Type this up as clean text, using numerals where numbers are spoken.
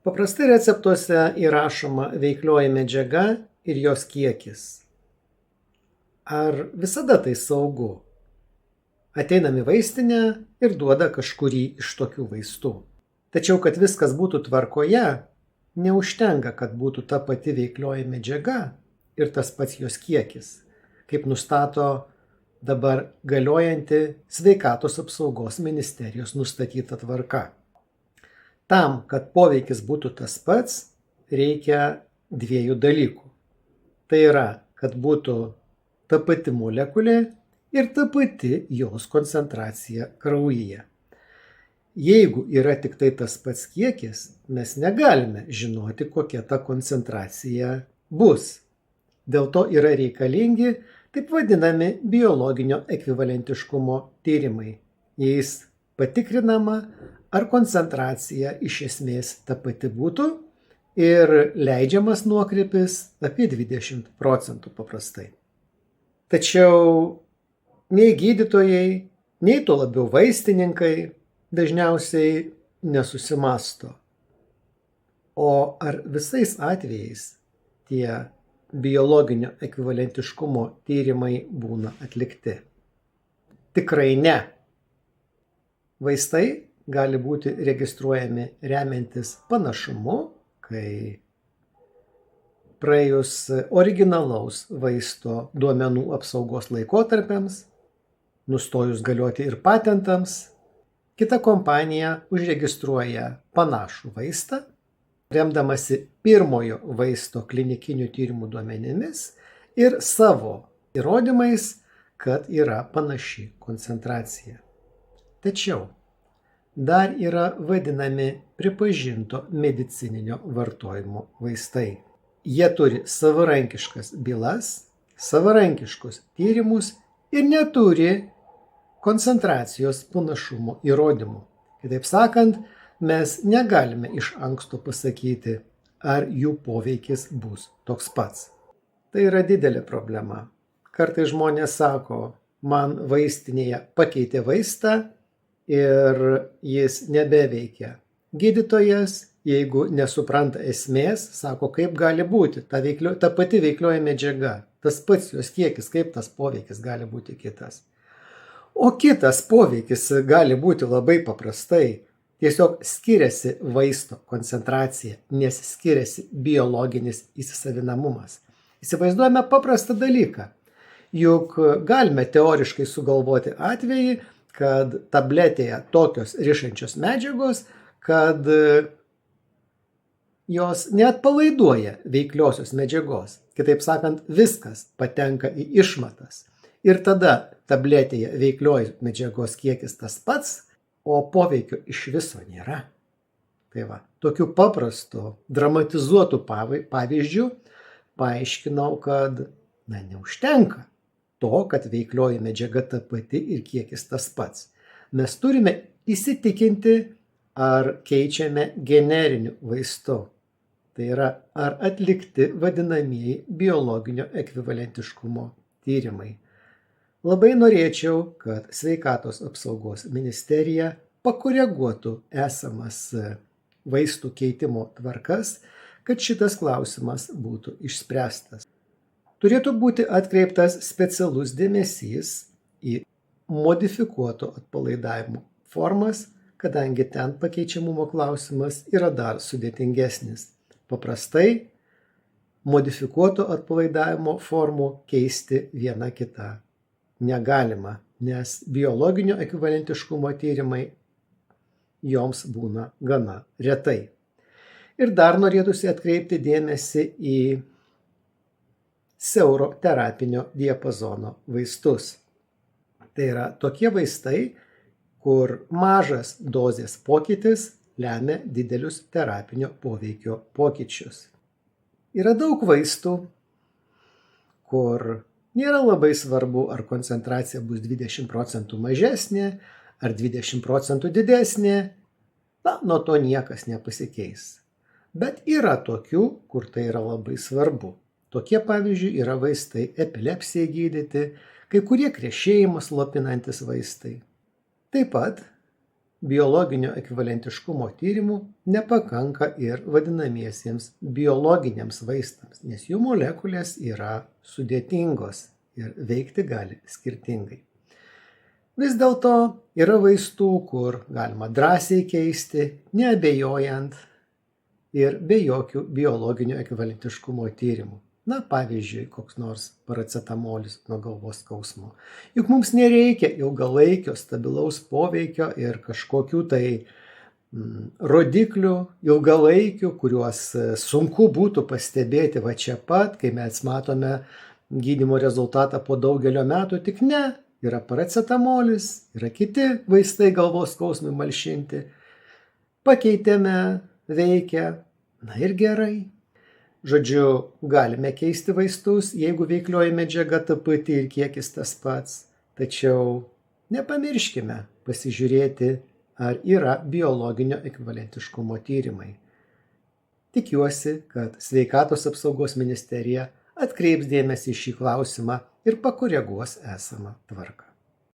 Paprastai receptuose įrašoma veiklioji medžiaga ir jos kiekis. Ar visada tai saugu? Ateinam į vaistinę ir duoda kažkurį iš tokių vaistų. Tačiau, kad viskas būtų tvarkoje, neužtenka, kad būtų ta pati veiklioji medžiaga ir tas pats jos kiekis, kaip nustato dabar galiojanti Sveikatos apsaugos ministerijos nustatyta tvarka. Tam, kad poveikis būtų tas pats, reikia dviejų dalykų. Tai yra, kad būtų ta pati molekulė ir ta pati jos koncentracija kraujyje. Jeigu yra tik tai tas pats kiekis, mes negalime žinoti, kokia ta koncentracija bus. Dėl to yra reikalingi taip vadinami biologinio ekvivalentiškumo tyrimai. Jais patikrinama, ar koncentracija iš esmės ta pati būtų ir leidžiamas nuokrypis apie 20% paprastai. Tačiau nei gydytojai, nei tuo labiau vaistininkai dažniausiai nesusimąsto. O ar visais atvejais tie biologinio ekvivalentiškumo tyrimai būna atlikti? Tikrai ne. Vaistai gali būti registruojami remiantis panašumu, kai praėjus originalaus vaisto duomenų apsaugos laikotarpiams, nustojus galioti ir patentams, kita kompanija užregistruoja panašų vaistą, remdamasi pirmojo vaisto klinikinių tyrimų duomenimis ir savo įrodymais, kad yra panaši koncentracija. Tačiau dar yra vadinami pripažinto medicininio vartojimo vaistai. Jie turi savarankiškas bylas, savarankiškus tyrimus ir neturi koncentracijos panašumo įrodymų. Kitaip sakant, mes negalime iš anksto pasakyti, ar jų poveikis bus toks pats. Tai yra didelė problema. Kartais žmonės sako, man vaistinėje pakeitė vaistą ir jis nebeveikia. Gydytojas, jeigu nesupranta esmės, sako, kaip gali būti ta pati veiklioji medžiaga, tas pats jos kiekis, kaip tas poveikis gali būti kitas. O kitas poveikis gali būti labai paprastai. Tiesiog skiriasi vaisto koncentracija, nes skiriasi biologinis įsisavinamumas. Įsivaizduojame paprastą dalyką. Juk galime teoriškai sugalvoti atvejį, kad tabletėje tokios rišančios medžiagos, kad jos neatpalaiduoja veikliosios medžiagos. Kitaip sakant, viskas patenka į išmatas. Ir tada tabletėje veiklioji medžiagos kiekis tas pats, o poveikio iš viso nėra. Tai va, tokiu paprastu, dramatizuotu pavyzdžiu paaiškinau, kad neužtenka to, kad veiklioji medžiaga ta pati ir kiekis tas pats. Mes turime įsitikinti, ar keičiame generiniu vaistu. Tai yra, ar atlikti vadinamieji biologinio ekvivalentiškumo tyrimai. Labai norėčiau, kad Sveikatos apsaugos ministerija pakoreguotų esamas vaistų keitimo tvarkas, kad šitas klausimas būtų išspręstas. Turėtų būti atkreiptas specialus dėmesys į modifikuoto atpalaidavimo formas, kadangi ten pakeičiamumo klausimas yra dar sudėtingesnis. Paprastai modifikuoto atpalaidavimo formų keisti viena kitą negalima, nes biologinio ekvivalentiškumo tyrimai joms būna gana retai. Ir dar norėtųsi atkreipti dėmesį į siauro terapinio diapazono vaistus. Tai yra tokie vaistai, kur mažas dozės pokytis lemia didelius terapinio poveikio pokyčius. Yra daug vaistų, kur nėra labai svarbu, ar koncentracija bus 20% mažesnė, ar 20% didesnė. Nuo to niekas nepasikeis. Bet yra tokių, kur tai yra labai svarbu. Tokie, pavyzdžiui, yra vaistai epilepsijai gydyti, kai kurie krešėjimą slopinantis vaistai. Taip pat biologinio ekvivalentiškumo tyrimų nepakanka ir vadinamiesiems biologiniams vaistams, nes jų molekulės yra sudėtingos ir veikti gali skirtingai. Vis dėlto yra vaistų, kur galima drąsiai keisti, neabejojant ir be jokių biologinio ekvivalentiškumo tyrimų. Na, pavyzdžiui, koks nors paracetamolis nuo galvos skausmo. Juk mums nereikia ilgalaikio stabilaus poveikio ir kažkokių tai rodiklių ilgalaikių, kuriuos sunku būtų pastebėti va čia pat, kai mes matome gydymo rezultatą po daugelio metų, tik ne. Yra paracetamolis, yra kiti vaistai galvos skausmui malšinti. Pakeitėme, veikia, na ir gerai. Žodžiu, galime keisti vaistus, jeigu veiklioji medžiaga ta pati ir kiekis tas pats. Tačiau nepamirškime pasižiūrėti, ar yra biologinio ekvivalentiškumo tyrimai. Tikiuosi, kad Sveikatos apsaugos ministerija atkreips dėmesį į šį klausimą ir pakoreguos esamą tvarką.